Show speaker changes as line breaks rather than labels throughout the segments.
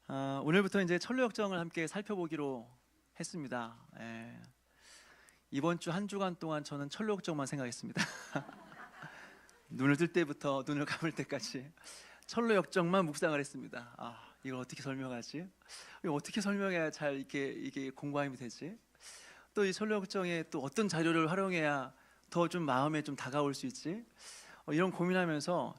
오늘부터 이제 천로역정을 함께 살펴보기로 했습니다. 이번 주 한 주간 동안 저는 천로역정만 생각했습니다. 눈을 뜰 때부터 눈을 감을 때까지 천로역정만 묵상을 했습니다. 이걸 어떻게 설명하지? 이거 어떻게 설명해야 잘 이게 공감이 되지? 또 이 천로역정에 또 어떤 자료를 활용해야 더 좀 마음에 좀 다가올 수 있지? 이런 고민하면서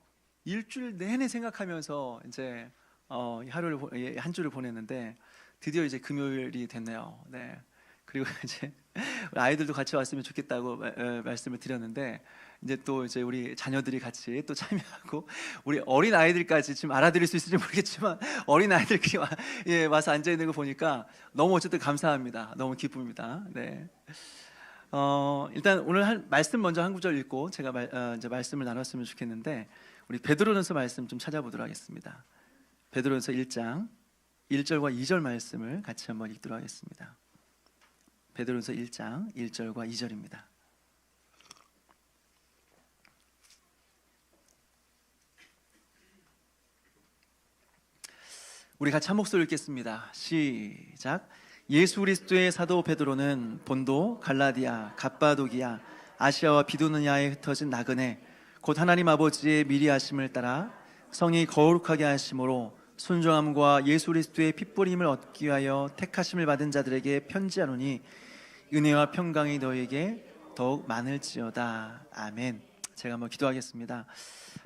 일주일 내내 생각하면서 이제 한 주를 보냈는데 드디어 이제 금요일이 됐네요. 네. 그리고 이제 아이들도 같이 왔으면 좋겠다고 말씀을 드렸는데 이제 우리 자녀들이 같이 또 참여하고 우리 어린 아이들까지 지금 알아들을 수 있을지 모르겠지만 어린 아이들끼리 와서 앉아 있는 거 보니까 너무 어쨌든 감사합니다. 너무 기쁩니다. 네. 일단 오늘 말씀 먼저 한 구절 읽고 제가 이제 말씀을 나눴으면 좋겠는데 우리 베드로전서 말씀 좀 찾아보도록 하겠습니다. 베드로전서 1장 1절과 2절 말씀을 같이 한번 읽도록 하겠습니다. 베드로전서 1장 1절과 2절입니다. 우리 같이 한 목소리 읽겠습니다. 시작. 예수 그리스도의 사도 베드로는 본도, 갈라디아, 갑바도기아, 아시아와 비두니아에 흩어진 나그네 곧 하나님 아버지의 미리 하심을 따라 성이 거룩하게 하심으로 순종함과 예수 그리스도의 핏부림을 얻기 위하여 택하심을 받은 자들에게 편지하노니 은혜와 평강이 너에게 더욱 많을지어다. 아멘. 제가 한번 기도하겠습니다.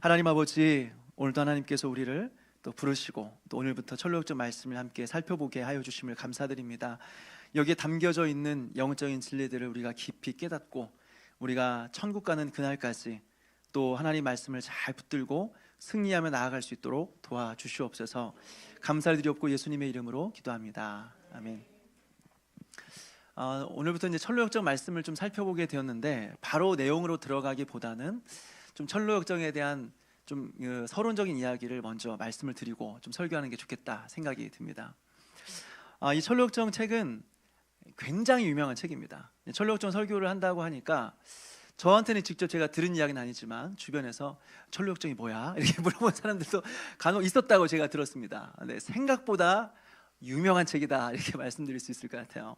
하나님 아버지, 오늘도 하나님께서 우리를 또 부르시고 또 오늘부터 천로역정 말씀을 함께 살펴보게 하여 주심을 감사드립니다. 여기에 담겨져 있는 영적인 진리들을 우리가 깊이 깨닫고 우리가 천국 가는 그날까지 또 하나님 말씀을 잘 붙들고 승리하며 나아갈 수 있도록 도와주시옵소서. 감사를 드리옵고 예수님의 이름으로 기도합니다. 아멘. 오늘부터 이제 천로역정 말씀을 좀 살펴보게 되었는데 바로 내용으로 들어가기보다는 좀 천로역정에 대한 좀 서론적인 이야기를 먼저 말씀을 드리고 좀 설교하는 게 좋겠다 생각이 듭니다. 이 천로역정 책은 굉장히 유명한 책입니다. 천로역정 설교를 한다고 하니까 저한테는 직접 제가 들은 이야기는 아니지만 주변에서 천로역정이 뭐야? 이렇게 물어본 사람들도 간혹 있었다고 제가 들었습니다. 네, 생각보다 유명한 책이다 이렇게 말씀드릴 수 있을 것 같아요.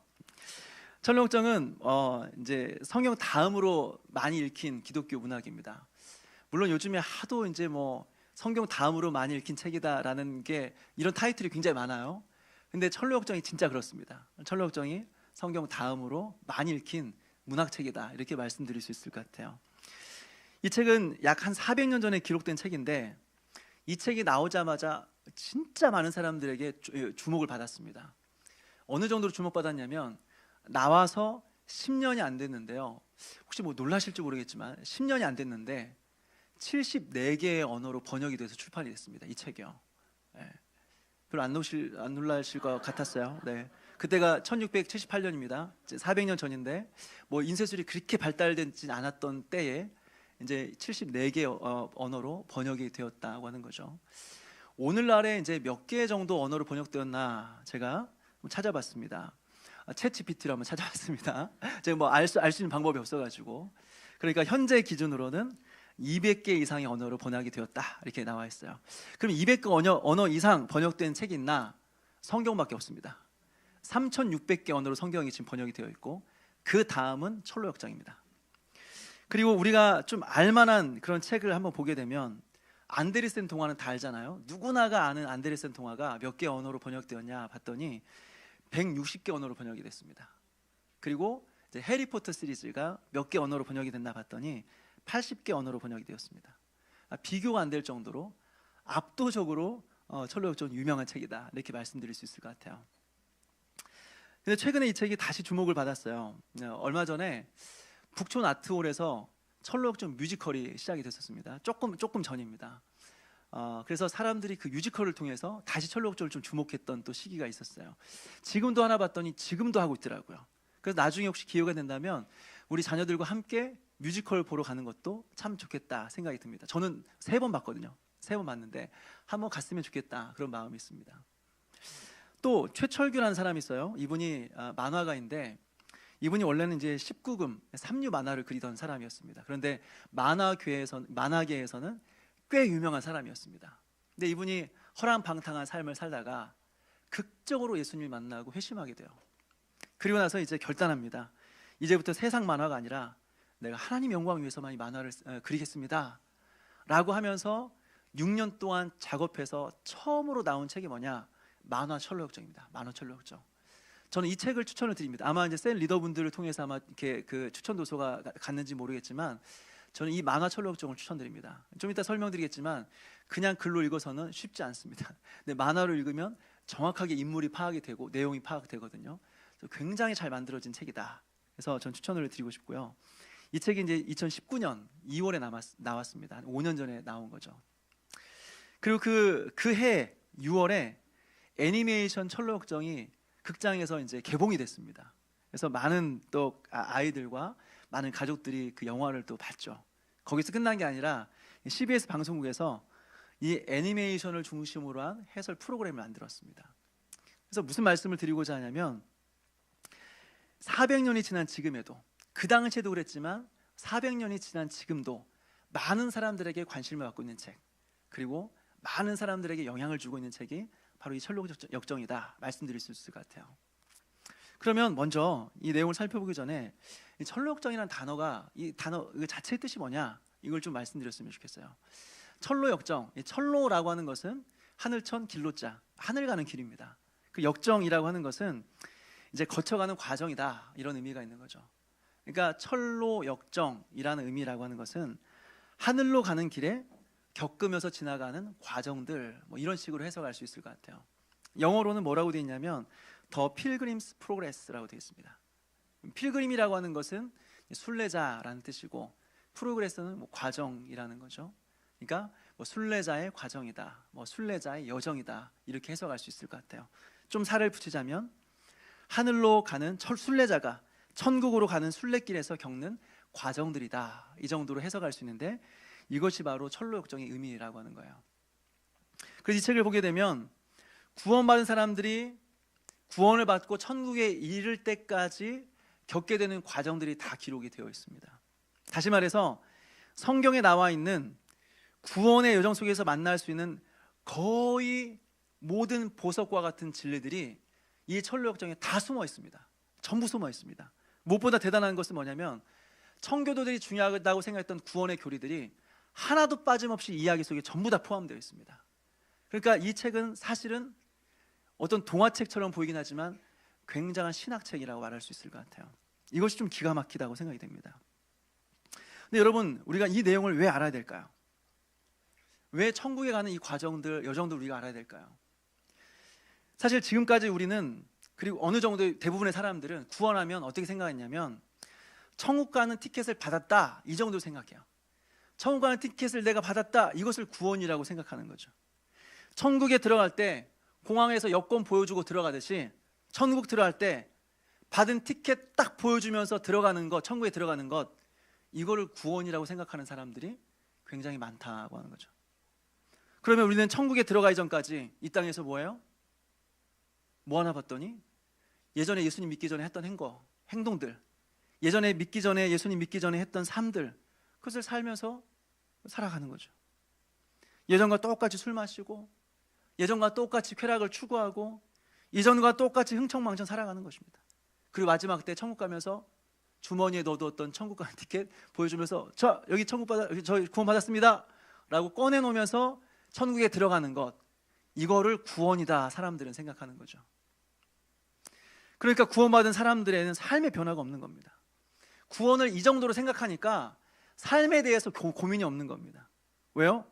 천로역정은 이제 성경 다음으로 많이 읽힌 기독교 문학입니다. 물론 요즘에 하도 이제 성경 다음으로 많이 읽힌 책이다라는 게 이런 타이틀이 굉장히 많아요. 근데 천로역정이 진짜 그렇습니다. 천로역정이 성경 다음으로 많이 읽힌 문학책이다 이렇게 말씀드릴 수 있을 것 같아요. 이 책은 약 한 400년 전에 기록된 책인데 이 책이 나오자마자 진짜 많은 사람들에게 주목을 받았습니다. 어느 정도로 주목받았냐면 나와서 10년이 안 됐는데요. 혹시 놀라실지 모르겠지만 10년이 안 됐는데 74개의 언어로 번역이 돼서 출판이 됐습니다. 이 책이요. 별로 안 놀라실 것 같았어요. 네. 그때가 1678년입니다. 400년 전인데 인쇄술이 그렇게 발달되지 않았던 때에 이제 74개 언어로 번역이 되었다고 하는 거죠. 오늘날에 이제 몇 개 정도 언어로 번역되었나 제가 찾아봤습니다. 챗GPT로 한번 찾아봤습니다. 제가 알 수 있는 방법이 없어가지고 그러니까 현재 기준으로는 200개 이상의 언어로 번역이 되었다 이렇게 나와 있어요. 그럼 200개 언어 이상 번역된 책이 있나? 성경밖에 없습니다. 3600개 언어로 성경이 지금 번역이 되어 있고 그 다음은 천로역정입니다. 그리고 우리가 좀 알만한 그런 책을 한번 보게 되면 안데르센 동화는 다 알잖아요. 누구나가 아는 안데르센 동화가 몇 개 언어로 번역되었냐 봤더니 160개 언어로 번역이 됐습니다. 그리고 이제 해리포터 시리즈가 몇 개 언어로 번역이 됐나 봤더니 80개 언어로 번역이 되었습니다. 비교가 안 될 정도로 압도적으로 천로역정은 유명한 책이다 이렇게 말씀드릴 수 있을 것 같아요. 근데 최근에 이 책이 다시 주목을 받았어요. 얼마 전에 북촌 아트홀에서 천로역정 뮤지컬이 시작이 됐었습니다. 조금 전입니다. 그래서 사람들이 그 뮤지컬을 통해서 다시 천로역정을 좀 주목했던 또 시기가 있었어요. 지금도 하나 봤더니 지금도 하고 있더라고요. 그래서 나중에 혹시 기회가 된다면 우리 자녀들과 함께 뮤지컬 보러 가는 것도 참 좋겠다 생각이 듭니다. 저는 3번 봤거든요. 3번 봤는데 한번 갔으면 좋겠다 그런 마음이 있습니다. 또 최철규라는 사람이 있어요. 이분이 만화가인데 이분이 원래는 이제 19금 삼류 만화를 그리던 사람이었습니다. 그런데 만화계에서는 꽤 유명한 사람이었습니다. 근데 이분이 허랑방탕한 삶을 살다가 극적으로 예수님을 만나고 회심하게 돼요. 그리고 나서 이제 결단합니다. 이제부터 세상 만화가 아니라 내가 하나님 영광 위해서만 이 만화를 그리겠습니다 라고 하면서 6년 동안 작업해서 처음으로 나온 책이 뭐냐? 만화 철로역정입니다. 만화 철로역정. 저는 이 책을 추천을 드립니다. 아마 이제 센 리더분들을 통해서 아마 이렇게 그 추천 도서가 갔는지 모르겠지만 저는 이 만화 철로역정을 추천드립니다. 좀 이따 설명드리겠지만 그냥 글로 읽어서는 쉽지 않습니다. 근데 만화로 읽으면 정확하게 인물이 파악이 되고 내용이 파악되거든요. 굉장히 잘 만들어진 책이다. 그래서 전 추천을 드리고 싶고요. 이 책이 이제 2019년 2월에 나왔습니다. 한 5년 전에 나온 거죠. 그리고 그 해 6월에 애니메이션 철로역정이 극장에서 이제 개봉이 됐습니다. 그래서 많은 또 아이들과 많은 가족들이 그 영화를 또 봤죠. 거기서 끝난 게 아니라 CBS 방송국에서 이 애니메이션을 중심으로 한 해설 프로그램을 만들었습니다. 그래서 무슨 말씀을 드리고자 하냐면 400년이 지난 지금에도, 그 당시에도 그랬지만 400년이 지난 지금도 많은 사람들에게 관심을 받고 있는 책, 그리고 많은 사람들에게 영향을 주고 있는 책이 바로 이 철로역정이다 말씀드릴 수 있을 것 같아요. 그러면 먼저 이 내용을 살펴보기 전에 이 철로역정이라는 단어가, 이 단어 그 자체의 뜻이 뭐냐, 이걸 좀 말씀드렸으면 좋겠어요. 철로역정, 이 철로라고 하는 것은 하늘천 길로자, 하늘 가는 길입니다. 그 역정이라고 하는 것은 이제 거쳐가는 과정이다, 이런 의미가 있는 거죠. 그러니까 철로역정이라는 의미라고 하는 것은 하늘로 가는 길에 겪으면서 지나가는 과정들, 뭐 이런 식으로 해석할 수 있을 것 같아요. 영어로는 뭐라고 되어 있냐면 The Pilgrim's Progress라고 되어 있습니다. 필그림이라고 하는 것은 순례자라는 뜻이고, 프로그레스는 뭐 과정이라는 거죠. 그러니까 뭐 순례자의 과정이다, 뭐 순례자의 여정이다, 이렇게 해석할 수 있을 것 같아요. 좀 살을 붙이자면 하늘로 가는 순례자가 천국으로 가는 순례길에서 겪는 과정들이다, 이 정도로 해석할 수 있는데, 이것이 바로 철로역정의 의미라고 하는 거예요. 그래서 이 책을 보게 되면 구원받은 사람들이 구원을 받고 천국에 이를 때까지 겪게 되는 과정들이 다 기록이 되어 있습니다. 다시 말해서 성경에 나와 있는 구원의 여정 속에서 만날 수 있는 거의 모든 보석과 같은 진리들이 이 철로역정에 다 숨어 있습니다. 전부 숨어 있습니다. 무엇보다 대단한 것은 뭐냐면 청교도들이 중요하다고 생각했던 구원의 교리들이 하나도 빠짐없이 이야기 속에 전부 다 포함되어 있습니다. 그러니까 이 책은 사실은 어떤 동화책처럼 보이긴 하지만 굉장한 신학책이라고 말할 수 있을 것 같아요. 이것이 좀 기가 막히다고 생각이 됩니다. 근데 여러분, 우리가 이 내용을 왜 알아야 될까요? 왜 천국에 가는 이 과정들, 여정들 우리가 알아야 될까요? 사실 지금까지 우리는, 그리고 어느 정도 대부분의 사람들은 구원하면 어떻게 생각했냐면 천국 가는 티켓을 받았다, 이 정도로 생각해요. 천국 가는 티켓을 내가 받았다, 이것을 구원이라고 생각하는 거죠. 천국에 들어갈 때 공항에서 여권 보여주고 들어가듯이 천국 들어갈 때 받은 티켓 딱 보여주면서 들어가는 것, 천국에 들어가는 것, 이거를 구원이라고 생각하는 사람들이 굉장히 많다고 하는 거죠. 그러면 우리는 천국에 들어가기 전까지 이 땅에서 뭐예요? 뭐 하나 봤더니 예전에 예수님 믿기 전에 했던 행동들, 예전에 믿기 전에, 예수님 믿기 전에 했던 삶들, 그것을 살면서 살아가는 거죠. 예전과 똑같이 술 마시고, 예전과 똑같이 쾌락을 추구하고, 예전과 똑같이 흥청망청 살아가는 것입니다. 그리고 마지막 때 천국 가면서 주머니에 넣어두었던 천국 가는 티켓 보여주면서 자, 여기 저 구원 받았습니다 라고 꺼내놓으면서 천국에 들어가는 것, 이거를 구원이다 사람들은 생각하는 거죠. 그러니까 구원받은 사람들에는 삶의 변화가 없는 겁니다. 구원을 이 정도로 생각하니까 삶에 대해서 고민이 없는 겁니다. 왜요?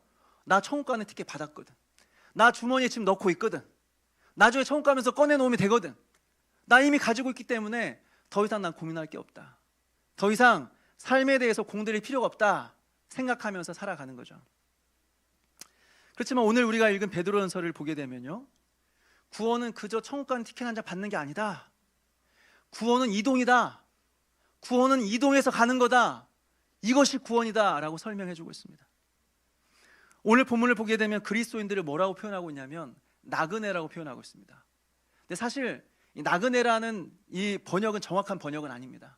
나 천국 가는 티켓 받았거든. 나 주머니에 지금 넣고 있거든. 나중에 천국 가면서 꺼내놓으면 되거든. 나 이미 가지고 있기 때문에 더 이상 난 고민할 게 없다. 더 이상 삶에 대해서 공들일 필요가 없다 생각하면서 살아가는 거죠. 그렇지만 오늘 우리가 읽은 베드로전서를 보게 되면요, 구원은 그저 천국 가는 티켓 한 장 받는 게 아니다. 구원은 이동이다. 구원은 이동해서 가는 거다. 이것이 구원이다 라고 설명해 주고 있습니다. 오늘 본문을 보게 되면 그리스도인들을 뭐라고 표현하고 있냐면 나그네라고 표현하고 있습니다. 근데 사실 이 나그네라는 이 번역은 정확한 번역은 아닙니다.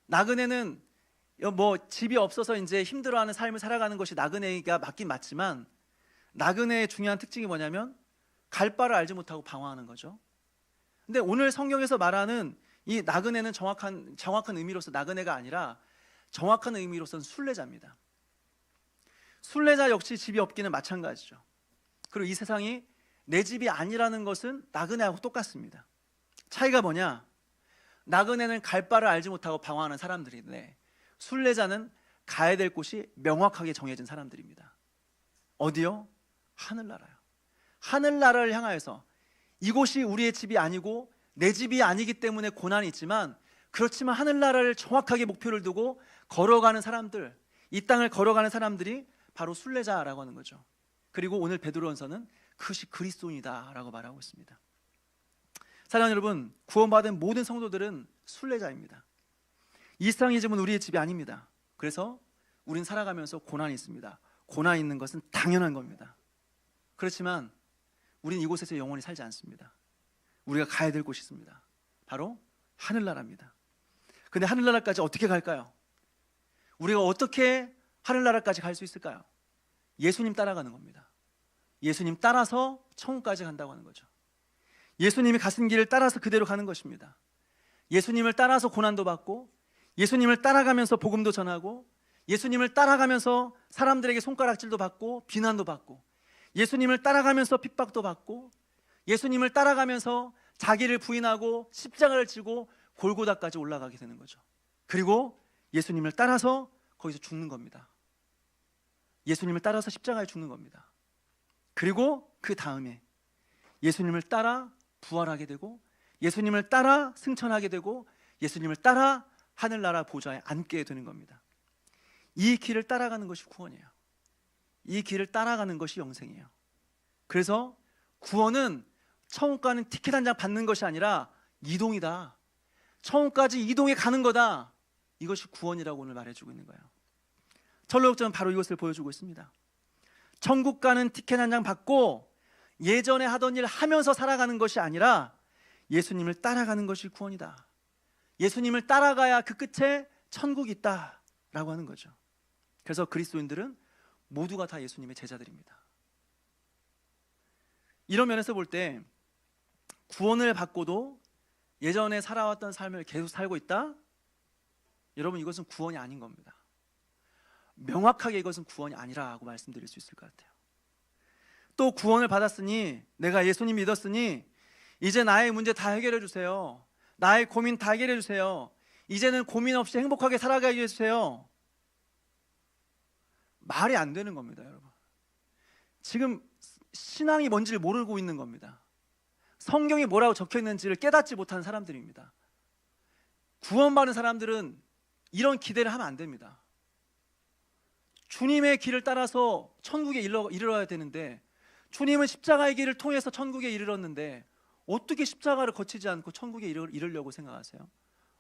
나그네는 뭐 집이 없어서 이제 힘들어하는 삶을 살아가는 것이 나그네가 맞긴 맞지만, 나그네의 중요한 특징이 뭐냐면 갈 바를 알지 못하고 방황하는 거죠. 근데 오늘 성경에서 말하는 이 나그네는 정확한 의미로서 나그네가 아니라 정확한 의미로서는 순례자입니다. 순례자 역시 집이 없기는 마찬가지죠. 그리고 이 세상이 내 집이 아니라는 것은 나그네하고 똑같습니다. 차이가 뭐냐? 나그네는 갈 바를 알지 못하고 방황하는 사람들인데 순례자는 가야 될 곳이 명확하게 정해진 사람들입니다. 어디요? 하늘나라요. 하늘나라를 향하여서 이곳이 우리의 집이 아니고 내 집이 아니기 때문에 고난이 있지만, 그렇지만 하늘나라를 정확하게 목표를 두고 걸어가는 사람들, 이 땅을 걸어가는 사람들이 바로 순례자라고 하는 거죠. 그리고 오늘 베드로전서는 그것이 그리스도인이다라고 말하고 있습니다. 사랑하는 여러분, 구원받은 모든 성도들은 순례자입니다. 이 세상의 집은 우리의 집이 아닙니다. 그래서 우린 살아가면서 고난이 있습니다. 고난이 있는 것은 당연한 겁니다. 그렇지만 우린 이곳에서 영원히 살지 않습니다. 우리가 가야 될 곳이 있습니다. 바로 하늘나라입니다. 근데 하늘나라까지 어떻게 갈까요? 우리가 어떻게 하늘나라까지 갈 수 있을까요? 예수님 따라가는 겁니다. 예수님 따라서 천국까지 간다고 하는 거죠. 예수님이 가신 길을 따라서 그대로 가는 것입니다. 예수님을 따라서 고난도 받고, 예수님을 따라가면서 복음도 전하고, 예수님을 따라가면서 사람들에게 손가락질도 받고 비난도 받고, 예수님을 따라가면서 핍박도 받고, 예수님을 따라가면서 자기를 부인하고 십자가를 지고 골고다까지 올라가게 되는 거죠. 그리고 예수님을 따라서 거기서 죽는 겁니다. 예수님을 따라서 십자가에 죽는 겁니다. 그리고 그 다음에 예수님을 따라 부활하게 되고, 예수님을 따라 승천하게 되고, 예수님을 따라 하늘나라 보좌에 앉게 되는 겁니다. 이 길을 따라가는 것이 구원이에요. 이 길을 따라가는 것이 영생이에요. 그래서 구원은 천국 가는 티켓 한 장 받는 것이 아니라 이동이다. 천국까지 이동해 가는 거다. 이것이 구원이라고 오늘 말해주고 있는 거예요. 천로역정은 바로 이것을 보여주고 있습니다. 천국 가는 티켓 한 장 받고 예전에 하던 일 하면서 살아가는 것이 아니라 예수님을 따라가는 것이 구원이다. 예수님을 따라가야 그 끝에 천국이 있다라고 하는 거죠. 그래서 그리스도인들은 모두가 다 예수님의 제자들입니다. 이런 면에서 볼 때 구원을 받고도 예전에 살아왔던 삶을 계속 살고 있다? 여러분, 이것은 구원이 아닌 겁니다. 명확하게 이것은 구원이 아니라고 말씀드릴 수 있을 것 같아요. 또 구원을 받았으니, 내가 예수님 믿었으니 이제 나의 문제 다 해결해 주세요. 나의 고민 다 해결해 주세요. 이제는 고민 없이 행복하게 살아가게 해주세요. 말이 안 되는 겁니다, 여러분. 지금 신앙이 뭔지를 모르고 있는 겁니다. 성경이 뭐라고 적혀 있는지를 깨닫지 못하는 사람들입니다. 구원받은 사람들은 이런 기대를 하면 안 됩니다. 주님의 길을 따라서 천국에 이르러야 되는데, 주님은 십자가의 길을 통해서 천국에 이르렀는데 어떻게 십자가를 거치지 않고 천국에 이르려고 생각하세요?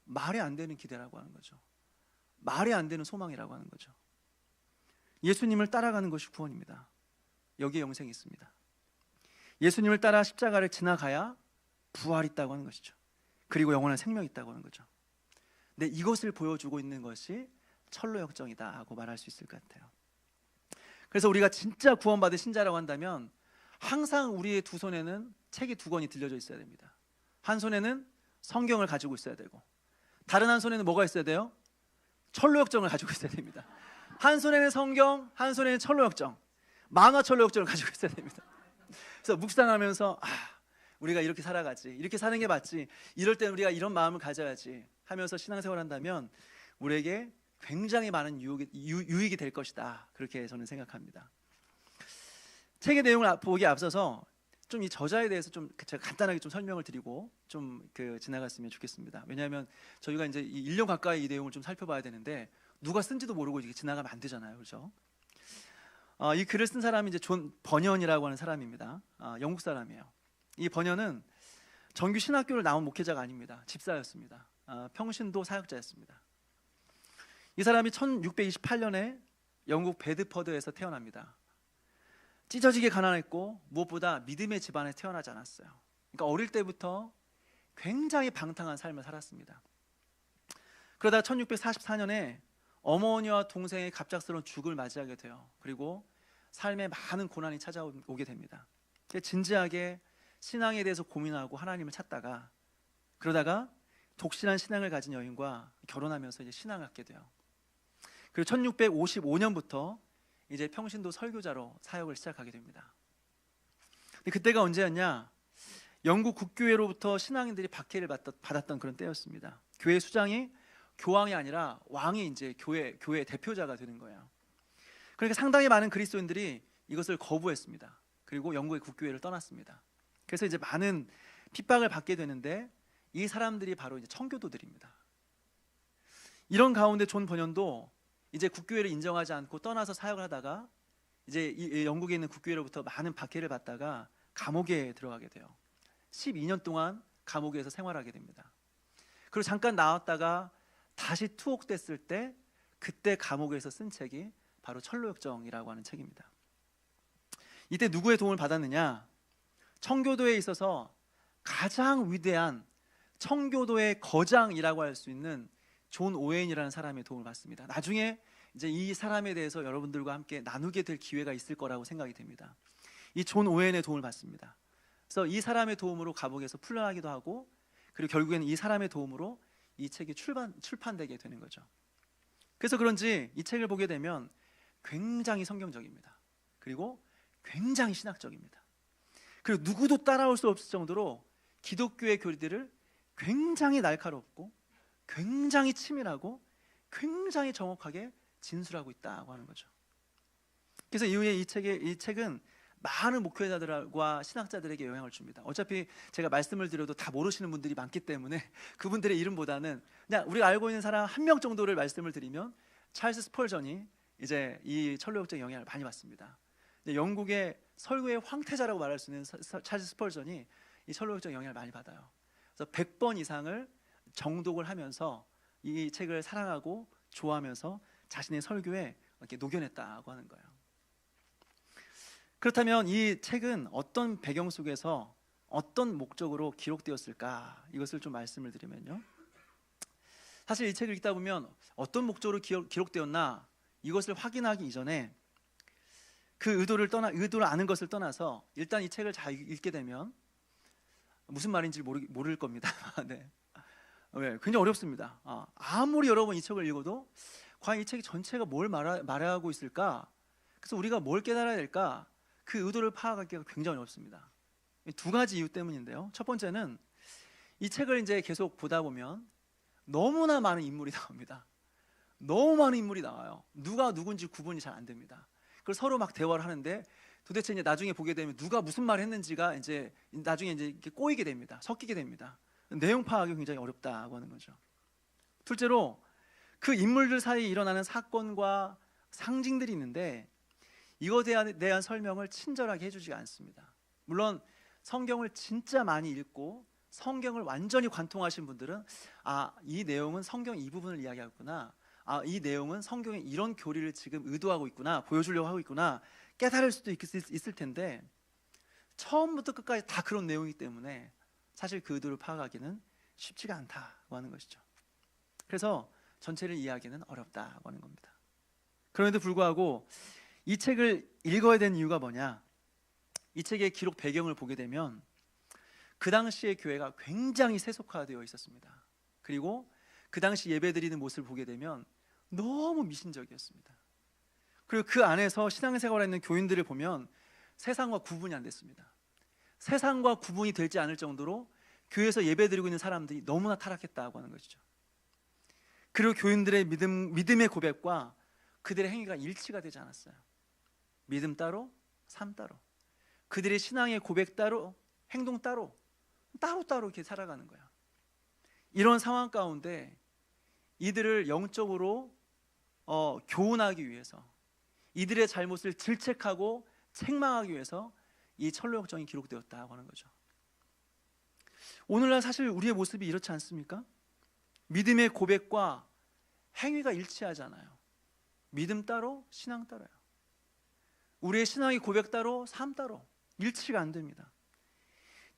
말이 안 되는 기대라고 하는 거죠. 말이 안 되는 소망이라고 하는 거죠. 예수님을 따라가는 것이 구원입니다. 여기에 영생이 있습니다. 예수님을 따라 십자가를 지나가야 부활이 있다고 하는 것이죠. 그리고 영원한 생명이 있다고 하는 거죠. 근데 이것을 보여주고 있는 것이 천로역정이다 하고 말할 수 있을 것 같아요. 그래서 우리가 진짜 구원받은 신자라고 한다면 항상 우리의 두 손에는 책이 두 권이 들려져 있어야 됩니다. 한 손에는 성경을 가지고 있어야 되고, 다른 한 손에는 뭐가 있어야 돼요? 천로역정을 가지고 있어야 됩니다. 한 손에는 성경, 한 손에는 천로역정, 만화 천로역정을 가지고 있어야 됩니다. 그래서 묵상하면서 우리가 이렇게 살아가지, 이렇게 사는 게 맞지, 이럴 땐 우리가 이런 마음을 가져야지 하면서 신앙생활 한다면 우리에게 굉장히 많은 유익이 될 것이다, 그렇게 저는 생각합니다. 책의 내용을 보기에 앞서서 좀 이 저자에 대해서 좀 제가 간단하게 좀 설명을 드리고 좀 지나갔으면 좋겠습니다. 왜냐하면 저희가 이제 1년 가까이 이 내용을 좀 살펴봐야 되는데 누가 쓴지도 모르고 이렇게 지나가면 안 되잖아요, 그렇죠? 이 글을 쓴 사람이 이제 존 버년이라고 하는 사람입니다. 영국 사람이에요. 이 버년은 정규 신학교를 나온 목회자가 아닙니다. 집사였습니다. 평신도 사역자였습니다. 이 사람이 1628년에 영국 베드퍼드에서 태어납니다. 찢어지게 가난했고 무엇보다 믿음의 집안에 태어나지 않았어요. 그러니까 어릴 때부터 굉장히 방탕한 삶을 살았습니다. 그러다 1644년에 어머니와 동생의 갑작스러운 죽음을 맞이하게 돼요. 그리고 삶에 많은 고난이 찾아오게 됩니다. 진지하게 신앙에 대해서 고민하고 하나님을 찾다가, 그러다가 독실한 신앙을 가진 여인과 결혼하면서 이제 신앙을 갖게 돼요. 그리고 1655년부터 이제 평신도 설교자로 사역을 시작하게 됩니다. 근데 그때가 언제였냐? 영국 국교회로부터 신앙인들이 박해를 받았던 그런 때였습니다. 교회 수장이 교황이 아니라 왕이 이제 교회 대표자가 되는 거예요. 그러니까 상당히 많은 그리스도인들이 이것을 거부했습니다. 그리고 영국의 국교회를 떠났습니다. 그래서 이제 많은 핍박을 받게 되는데, 이 사람들이 바로 이제 청교도들입니다. 이런 가운데 존 번연도 이제 국교회를 인정하지 않고 떠나서 사역을 하다가 이제 이 영국에 있는 국교회로부터 많은 박해를 받다가 감옥에 들어가게 돼요. 12년 동안 감옥에서 생활하게 됩니다. 그리고 잠깐 나왔다가 다시 투옥됐을 때, 그때 감옥에서 쓴 책이 바로 철로역정이라고 하는 책입니다. 이때 누구의 도움을 받았느냐? 청교도에 있어서 가장 위대한 청교도의 거장이라고 할 수 있는 존 오웬이라는 사람의 도움을 받습니다. 나중에 이제 이 사람에 대해서 여러분들과 함께 나누게 될 기회가 있을 거라고 생각이 됩니다. 이 존 오웬의 도움을 받습니다. 그래서 이 사람의 도움으로 감옥에서 풀려나기도 하고, 그리고 결국에는 이 사람의 도움으로 이 책이 출판되게 되는 거죠. 그래서 그런지 이 책을 보게 되면 굉장히 성경적입니다. 그리고 굉장히 신학적입니다. 그리고 누구도 따라올 수 없을 정도로 기독교의 교리들을 굉장히 날카롭고 굉장히 치밀하고 굉장히 정확하게 진술하고 있다고 하는 거죠. 그래서 이후에 이 책은 많은 목회자들과 신학자들에게 영향을 줍니다. 어차피 제가 말씀을 드려도 다 모르시는 분들이 많기 때문에 그분들의 이름보다는 그냥 우리가 알고 있는 사람 한 명 정도를 말씀을 드리면, 찰스 스펄전이 이제 이 철로역정 영향을 많이 받습니다. 영국의 설교의 황태자라고 말할 수 있는 찰스 스펄전이 이 철로역정 영향을 많이 받아요. 그래서 100번 이상을 정독을 하면서 이 책을 사랑하고 좋아하면서 자신의 설교에 이렇게 녹여냈다고 하는 거예요. 그렇다면 이 책은 어떤 배경 속에서 어떤 목적으로 기록되었을까? 이것을 좀 말씀을 드리면요, 사실 이 책을 읽다 보면 어떤 목적으로 기록되었나, 이것을 확인하기 이전에 그 의도를 아는 것을 떠나서 일단 이 책을 잘 읽게 되면 무슨 말인지 모를 겁니다. 네. 왜? 굉장히 어렵습니다. 아무리 여러 번 이 책을 읽어도 과연 이 책이 전체가 뭘 말하고 있을까? 그래서 우리가 뭘 깨달아야 될까? 그 의도를 파악하기가 굉장히 어렵습니다. 두 가지 이유 때문인데요. 첫 번째는 이 책을 이제 계속 보다 보면 너무나 많은 인물이 나옵니다. 너무 많은 인물이 나와요. 누가 누군지 구분이 잘 안 됩니다. 그걸 서로 막 대화를 하는데 도대체 이제 나중에 보게 되면 누가 무슨 말을 했는지가 이제 나중에 이제 이렇게 꼬이게 됩니다. 섞이게 됩니다. 내용 파악이 굉장히 어렵다고 하는 거죠. 둘째로 그 인물들 사이에 일어나는 사건과 상징들이 있는데 이것에 대한 설명을 친절하게 해주지 않습니다. 물론 성경을 진짜 많이 읽고 성경을 완전히 관통하신 분들은 이 내용은 성경 이 부분을 이야기하구나, 이 내용은 성경의 이런 교리를 지금 의도하고 있구나, 보여주려고 하고 있구나, 깨달을 수도 있을 텐데 처음부터 끝까지 다 그런 내용이기 때문에 사실 그 의도를 파악하기는 쉽지가 않다고 하는 것이죠. 그래서 전체를 이해하기는 어렵다고 하는 겁니다. 그럼에도 불구하고 이 책을 읽어야 되는 이유가 뭐냐? 이 책의 기록 배경을 보게 되면 그 당시의 교회가 굉장히 세속화되어 있었습니다. 그리고 그 당시 예배드리는 모습을 보게 되면 너무 미신적이었습니다. 그리고 그 안에서 신앙생활을 하는 교인들을 보면 세상과 구분이 안 됐습니다. 세상과 구분이 되지 않을 정도로 교회에서 예배드리고 있는 사람들이 너무나 타락했다고 하는 것이죠. 그리고 교인들의 믿음의 고백과 그들의 행위가 일치가 되지 않았어요. 믿음 따로, 삶 따로, 그들의 신앙의 고백 따로, 행동 따로, 따로따로 이렇게 살아가는 거야. 이런 상황 가운데 이들을 영적으로 교훈하기 위해서, 이들의 잘못을 질책하고 책망하기 위해서 이 철로역정이 기록되었다고 하는 거죠. 오늘날 사실 우리의 모습이 이렇지 않습니까? 믿음의 고백과 행위가 일치하잖아요. 믿음 따로, 신앙 따로요. 우리의 신앙의 고백 따로, 삶 따로 일치가 안 됩니다.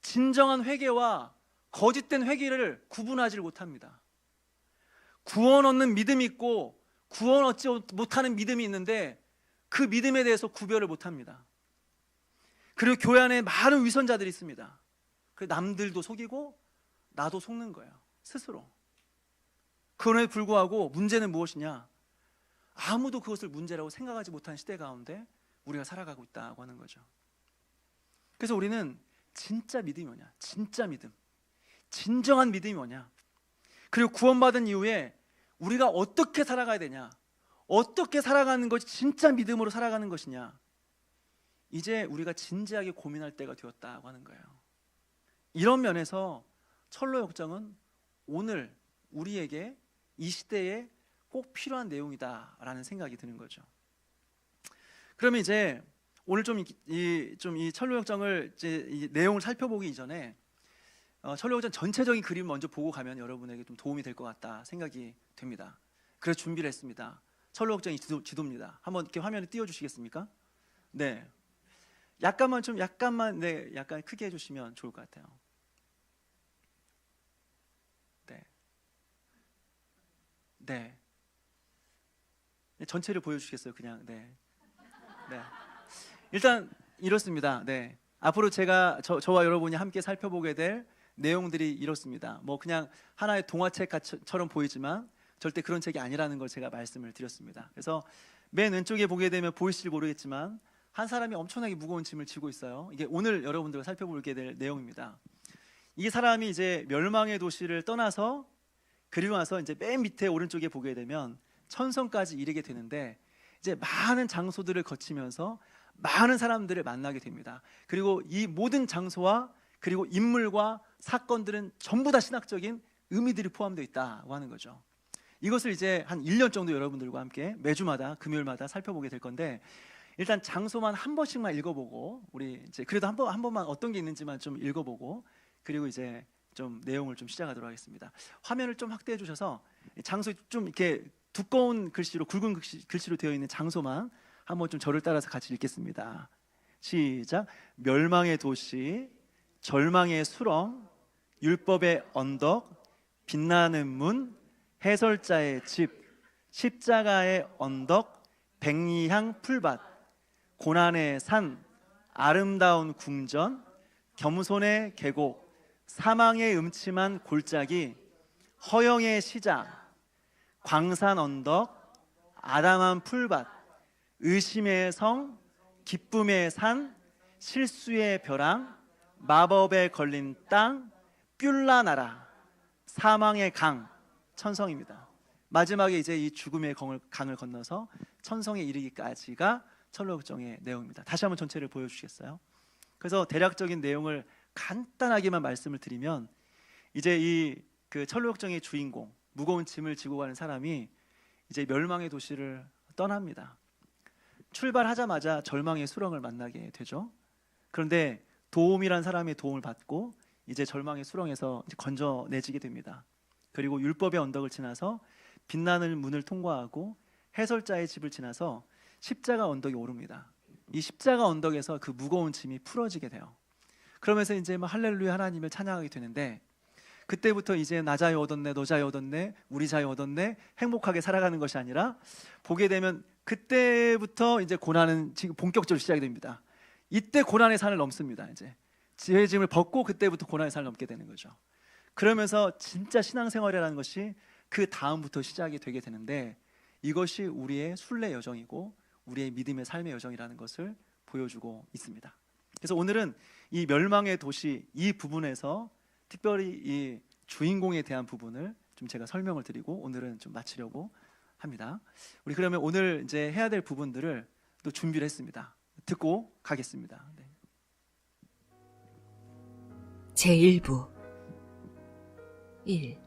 진정한 회개와 거짓된 회개를 구분하지 못합니다. 구원 얻는 믿음이 있고 구원 얻지 못하는 믿음이 있는데 그 믿음에 대해서 구별을 못합니다. 그리고 교회 안에 많은 위선자들이 있습니다. 그 남들도 속이고 나도 속는 거예요, 스스로. 그럼에도 불구하고 문제는 무엇이냐? 아무도 그것을 문제라고 생각하지 못한 시대 가운데 우리가 살아가고 있다고 하는 거죠. 그래서 우리는 진짜 믿음이 뭐냐? 진짜 믿음, 진정한 믿음이 뭐냐? 그리고 구원받은 이후에 우리가 어떻게 살아가야 되냐? 어떻게 살아가는 것이 진짜 믿음으로 살아가는 것이냐? 이제 우리가 진지하게 고민할 때가 되었다고 하는 거예요. 이런 면에서 철로 역정은 오늘 우리에게 이 시대에 꼭 필요한 내용이다라는 생각이 드는 거죠. 그러면 이제 오늘 좀 이 철로 역정을 이제 이 내용을 살펴보기 이전에 철로 역정 전체적인 그림 먼저 보고 가면 여러분에게 좀 도움이 될 것 같다 생각이 됩니다. 그래서 준비를 했습니다. 철로 역정의 지도입니다. 한번 이렇게 화면에 띄워주시겠습니까? 네, 약간 크게 해주시면 좋을 것 같아요. 네. 전체를 보여주시겠어요? 그냥. 네. 일단 이렇습니다. 네. 앞으로 저와 여러분이 함께 살펴보게 될 내용들이 이렇습니다. 뭐 그냥 하나의 동화책처럼 보이지만 절대 그런 책이 아니라는 걸 제가 말씀을 드렸습니다. 그래서 맨 왼쪽에 보게 되면 보이실지 모르겠지만 한 사람이 엄청나게 무거운 짐을 지고 있어요. 이게 오늘 여러분들과 살펴보게 될 내용입니다. 이 사람이 이제 멸망의 도시를 떠나서 그리고 나서 이제 맨 밑에 오른쪽에 보게 되면 천성까지 이르게 되는데 이제 많은 장소들을 거치면서 많은 사람들을 만나게 됩니다. 그리고 이 모든 장소와 그리고 인물과 사건들은 전부 다 신학적인 의미들이 포함되어 있다고 하는 거죠. 이것을 이제 한 1년 정도 여러분들과 함께 매주마다 금요일마다 살펴보게 될 건데 일단 장소만 한 번씩만 읽어보고 우리 이제 그래도 한 번만 어떤 게 있는지만 좀 읽어보고 그리고 이제 좀 내용을 좀 시작하도록 하겠습니다. 화면을 좀 확대해 주셔서 장소 좀 이렇게 두꺼운 글씨로 굵은 글씨로 되어 있는 장소만 한번 좀 저를 따라서 같이 읽겠습니다. 시작. 멸망의 도시, 절망의 수렁, 율법의 언덕, 빛나는 문, 해설자의 집, 십자가의 언덕, 백리향 풀밭, 고난의 산, 아름다운 궁전, 겸손의 계곡, 사망의 음침한 골짜기, 허영의 시장, 광산 언덕, 아담한 풀밭, 의심의 성, 기쁨의 산, 실수의 벼랑, 마법에 걸린 땅, 뷸라 나라, 사망의 강, 천성입니다. 마지막에 이제 이 죽음의 강을 건너서 천성에 이르기까지가 철로 역정의 내용입니다. 다시 한번 전체를 보여주시겠어요? 그래서 대략적인 내용을 간단하게만 말씀을 드리면 이제 이 그 철로 역정의 주인공, 무거운 짐을 지고 가는 사람이 이제 멸망의 도시를 떠납니다. 출발하자마자 절망의 수렁을 만나게 되죠. 그런데 도움이란 사람의 도움을 받고 이제 절망의 수렁에서 이제 건져내지게 됩니다. 그리고 율법의 언덕을 지나서 빛나는 문을 통과하고 해설자의 집을 지나서 십자가 언덕에 오릅니다. 이 십자가 언덕에서 그 무거운 짐이 풀어지게 돼요. 그러면서 이제 뭐 할렐루야 하나님을 찬양하게 되는데 그때부터 이제 나 자유 얻었네, 너 자유 얻었네, 우리 자유 얻었네 행복하게 살아가는 것이 아니라 보게 되면 그때부터 이제 고난은 지금 본격적으로 시작이 됩니다. 이때 고난의 산을 넘습니다. 이제 지혜의 짐을 벗고 그때부터 고난의 산을 넘게 되는 거죠. 그러면서 진짜 신앙생활이라는 것이 그 다음부터 시작이 되게 되는데 이것이 우리의 순례 여정이고 우리의 믿음의 삶의 여정이라는 것을 보여주고 있습니다. 그래서 오늘은 이 멸망의 도시 이 부분에서 특별히 이 주인공에 대한 부분을 좀 제가 설명을 드리고 오늘은 좀 마치려고 합니다. 우리 그러면 오늘 이제 해야 될 부분들을 또 준비를 했습니다. 듣고 가겠습니다. 네.
제1부 1.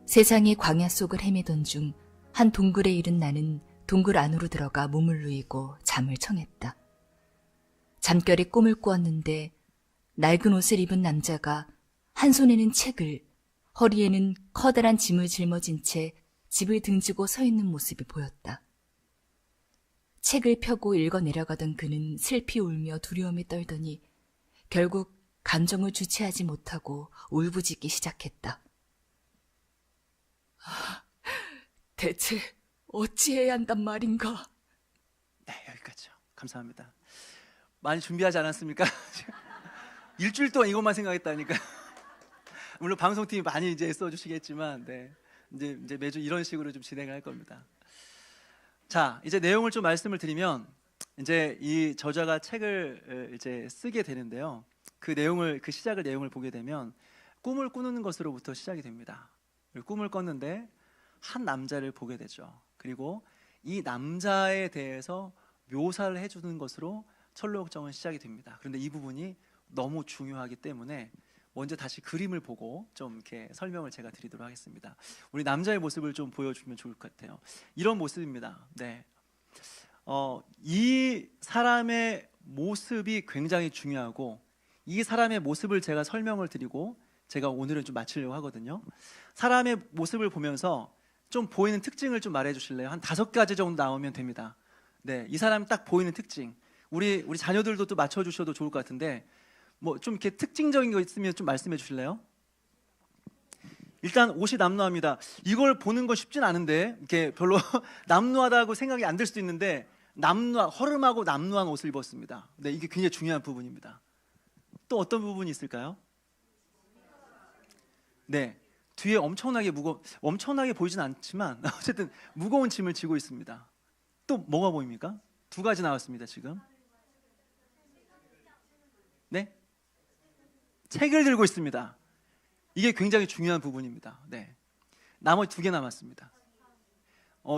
세상의 광야 속을 헤매던 중 한 동굴에 이른 나는 동굴 안으로 들어가 몸을 누이고 잠을 청했다. 잠결에 꿈을 꾸었는데 낡은 옷을 입은 남자가 한 손에는 책을, 허리에는 커다란 짐을 짊어진 채 집을 등지고 서 있는 모습이 보였다. 책을 펴고 읽어 내려가던 그는 슬피 울며 두려움에 떨더니 결국 감정을 주체하지 못하고 울부짖기 시작했다. 대체 어찌해야 한단 말인가?
네, 여기까지요. 감사합니다. 많이 준비하지 않았습니까? 일주일 동안 이것만 생각했다니까. 물론 방송팀이 많이 이제 써주시겠지만, 네. 이제 매주 이런 식으로 좀 진행을 할 겁니다. 자, 이제 내용을 좀 말씀을 드리면, 이제 이 저자가 책을 이제 쓰게 되는데요. 그 시작을 내용을 보게 되면 꿈을 꾸는 것으로부터 시작이 됩니다. 꿈을 꿨는데 한 남자를 보게 되죠. 그리고 이 남자에 대해서 묘사를 해주는 것으로 철로역정은 시작이 됩니다. 그런데 이 부분이 너무 중요하기 때문에 먼저 다시 그림을 보고 좀 이렇게 설명을 제가 드리도록 하겠습니다. 우리 남자의 모습을 좀 보여주면 좋을 것 같아요. 이런 모습입니다. 네. 이 사람의 모습이 굉장히 중요하고, 이 사람의 모습을 제가 설명을 드리고 제가 오늘은 좀 마치려고 하거든요. 사람의 모습을 보면서 좀 보이는 특징을 좀 말해 주실래요? 한 5가지 정도 나오면 됩니다. 네, 이 사람 딱 보이는 특징. 우리 자녀들도 또 맞춰 주셔도 좋을 것 같은데, 뭐 좀 이렇게 특징적인 거 있으면 좀 말씀해 주실래요? 일단 옷이 남루합니다. 이걸 보는 건 쉽진 않은데, 이렇게 별로 남루하다고 생각이 안 들 수도 있는데, 허름하고 남루한 옷을 입었습니다. 네, 이게 굉장히 중요한 부분입니다. 또 어떤 부분이 있을까요? 네, 뒤에 엄청나게 보이진 않지만 어쨌든 무거운 짐을 지고 있습니다. 또 뭐가 보입니까? 2가지 나왔습니다. 지금. 네, 책을 들고 있습니다. 이게 굉장히 중요한 부분입니다. 네, 나머지 2개 남았습니다.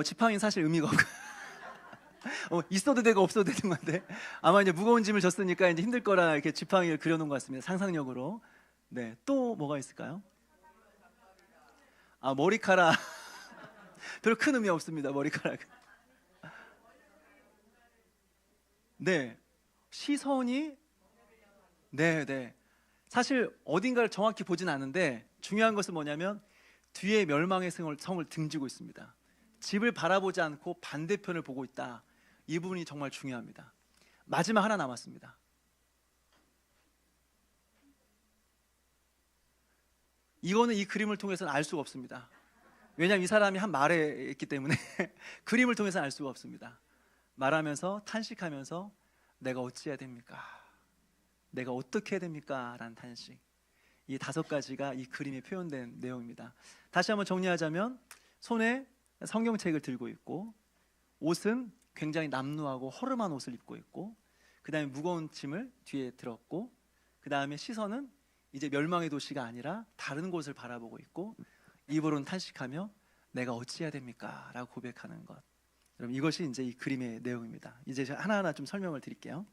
지팡이는 사실 의미가 없고 있어도 되고 없어도 되는 건데, 아마 이제 무거운 짐을 졌으니까 이제 힘들 거라 이렇게 지팡이를 그려놓은 것 같습니다. 상상력으로. 네, 또 뭐가 있을까요? 머리카락. 별 큰 의미 없습니다. 머리카락. 네, 시선이 네. 사실 어딘가를 정확히 보진 않는데 중요한 것은 뭐냐면 뒤에 멸망의 성을 등지고 있습니다. 집을 바라보지 않고 반대편을 보고 있다. 이 부분이 정말 중요합니다. 마지막 하나 남았습니다. 이거는 이 그림을 통해서는 알 수가 없습니다. 왜냐하면 이 사람이 한 말에 있기 때문에 그림을 통해서는 알 수가 없습니다. 말하면서 탄식하면서 내가 어찌해야 됩니까? 내가 어떻게 해야 됩니까? 라는 탄식. 이 5가지가 이 그림에 표현된 내용입니다. 다시 한번 정리하자면 손에 성경책을 들고 있고, 옷은 굉장히 남루하고 허름한 옷을 입고 있고, 그 다음에 무거운 짐을 뒤에 들었고, 그 다음에 시선은 이제 멸망의 도시가 아니라 다른 곳을 바라보고 있고, 입으로는 탄식하며 내가 어찌해야 됩니까? 라고 고백하는 것. 여러분, 이것이 이제 이 그림의 내용입니다. 이제 제가 하나하나 좀 설명을 드릴게요.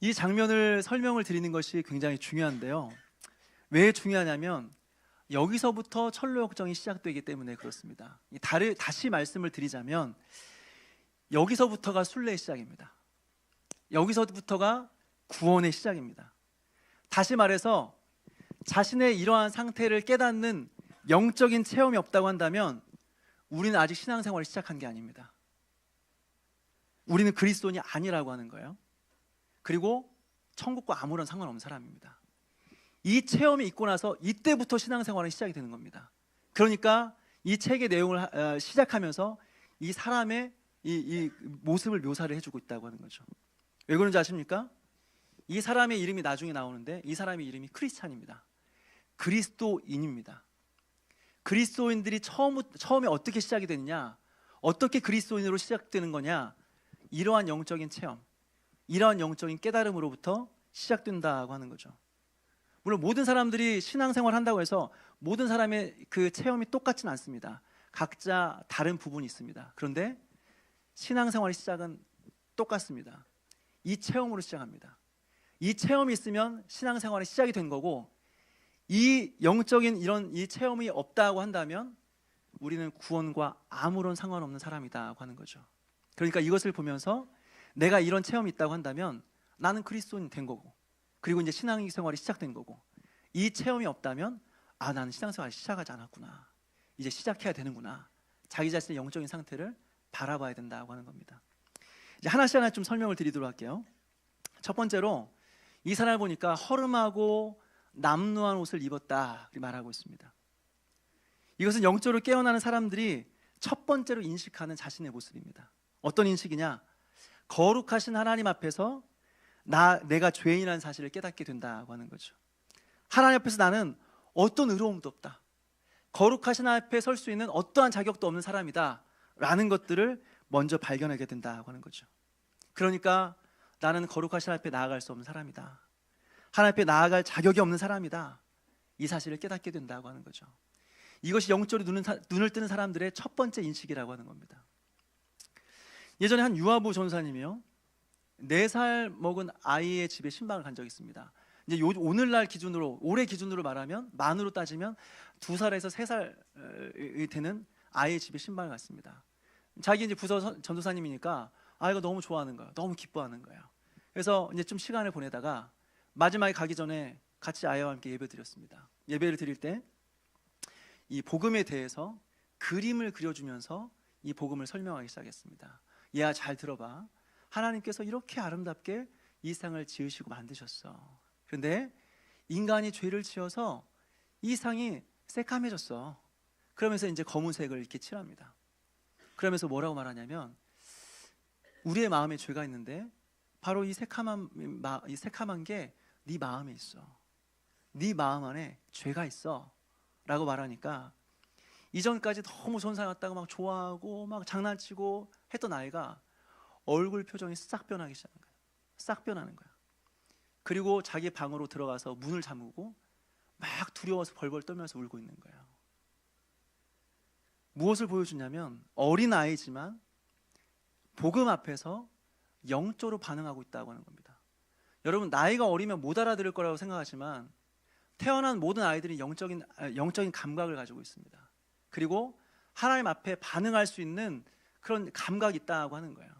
이 장면을 설명을 드리는 것이 굉장히 중요한데요. 왜 중요하냐면 여기서부터 철로역정이 시작되기 때문에 그렇습니다. 다시 말씀을 드리자면 여기서부터가 순례의 시작입니다. 여기서부터가 구원의 시작입니다. 다시 말해서 자신의 이러한 상태를 깨닫는 영적인 체험이 없다고 한다면 우리는 아직 신앙생활을 시작한 게 아닙니다. 우리는 그리스도인이 아니라고 하는 거예요. 그리고 천국과 아무런 상관없는 사람입니다. 이 체험이 있고 나서 이때부터 신앙생활은 시작이 되는 겁니다. 그러니까 이 책의 내용을 시작하면서 이 사람의 이 모습을 묘사를 해주고 있다고 하는 거죠. 왜 그런지 아십니까? 이 사람의 이름이 나중에 나오는데 이 사람의 이름이 크리스찬입니다. 그리스도인입니다. 그리스도인들이 처음에 어떻게 시작이 되느냐, 어떻게 그리스도인으로 시작되는 거냐, 이러한 영적인 체험, 이러한 영적인 깨달음으로부터 시작된다고 하는 거죠. 물론 모든 사람들이 신앙생활 한다고 해서 모든 사람의 그 체험이 똑같진 않습니다. 각자 다른 부분이 있습니다. 그런데 신앙생활의 시작은 똑같습니다. 이 체험으로 시작합니다. 이 체험이 있으면 신앙생활의 시작이 된 거고, 이 영적인 이 체험이 없다고 한다면 우리는 구원과 아무런 상관없는 사람이다고 하는 거죠. 그러니까 이것을 보면서 내가 이런 체험이 있다고 한다면 나는 그리스도인이 된 거고, 그리고 이제 신앙생활이 시작된 거고, 이 체험이 없다면 나는 신앙생활을 시작하지 않았구나, 이제 시작해야 되는구나, 자기 자신의 영적인 상태를 바라봐야 된다고 하는 겁니다. 이제 하나씩 좀 설명을 드리도록 할게요. 첫 번째로 이 사람을 보니까 허름하고 남루한 옷을 입었다 말하고 있습니다. 이것은 영적으로 깨어나는 사람들이 첫 번째로 인식하는 자신의 모습입니다. 어떤 인식이냐? 거룩하신 하나님 앞에서 내가 죄인이라는 사실을 깨닫게 된다고 하는 거죠. 하나님 앞에서 나는 어떤 의로움도 없다, 거룩하신 하나님 앞에 설 수 있는 어떠한 자격도 없는 사람이다 라는 것들을 먼저 발견하게 된다고 하는 거죠. 그러니까 나는 거룩하신 하나님 앞에 나아갈 수 없는 사람이다, 하나님 앞에 나아갈 자격이 없는 사람이다, 이 사실을 깨닫게 된다고 하는 거죠. 이것이 영적으로 눈을 뜨는 사람들의 첫 번째 인식이라고 하는 겁니다. 예전에 한 유아부 전사님이요, 4살 먹은 아이의 집에 신방을 간 적이 있습니다. 이제 오늘날 기준으로, 올해 기준으로 말하면, 만으로 따지면 2살에서 3살이 되는 아이의 집에 신방을 갔습니다. 자기 이제 부서 전도사님이니까 아이가 너무 좋아하는 거야, 너무 기뻐하는 거야. 그래서 이제 좀 시간을 보내다가 마지막에 가기 전에 같이 아이와 함께 예배드렸습니다. 예배를 드릴 때 이 복음에 대해서 그림을 그려주면서 이 복음을 설명하기 시작했습니다. 얘야, 잘 들어봐. 하나님께서 이렇게 아름답게 이 상을 지으시고 만드셨어. 그런데 인간이 죄를 지어서 이 상이 새까매졌어. 그러면서 이제 검은색을 이렇게 칠합니다. 그러면서 뭐라고 말하냐면, 우리의 마음에 죄가 있는데 바로 이 새카만 게 네 마음에 있어. 네 마음 안에 죄가 있어 라고 말하니까, 이전까지 너무 손상했다고 막 좋아하고 막 장난치고 했던 아이가 얼굴 표정이 싹 변하기 시작한 거야. 싹 변하는 거야. 그리고 자기 방으로 들어가서 문을 잠그고 막 두려워서 벌벌 떨면서 울고 있는 거예요. 무엇을 보여주냐면, 어린 아이지만 복음 앞에서 영적으로 반응하고 있다고 하는 겁니다. 여러분, 나이가 어리면 못 알아들을 거라고 생각하지만 태어난 모든 아이들이 영적인 감각을 가지고 있습니다. 그리고 하나님 앞에 반응할 수 있는 그런 감각이 있다고 하는 거예요.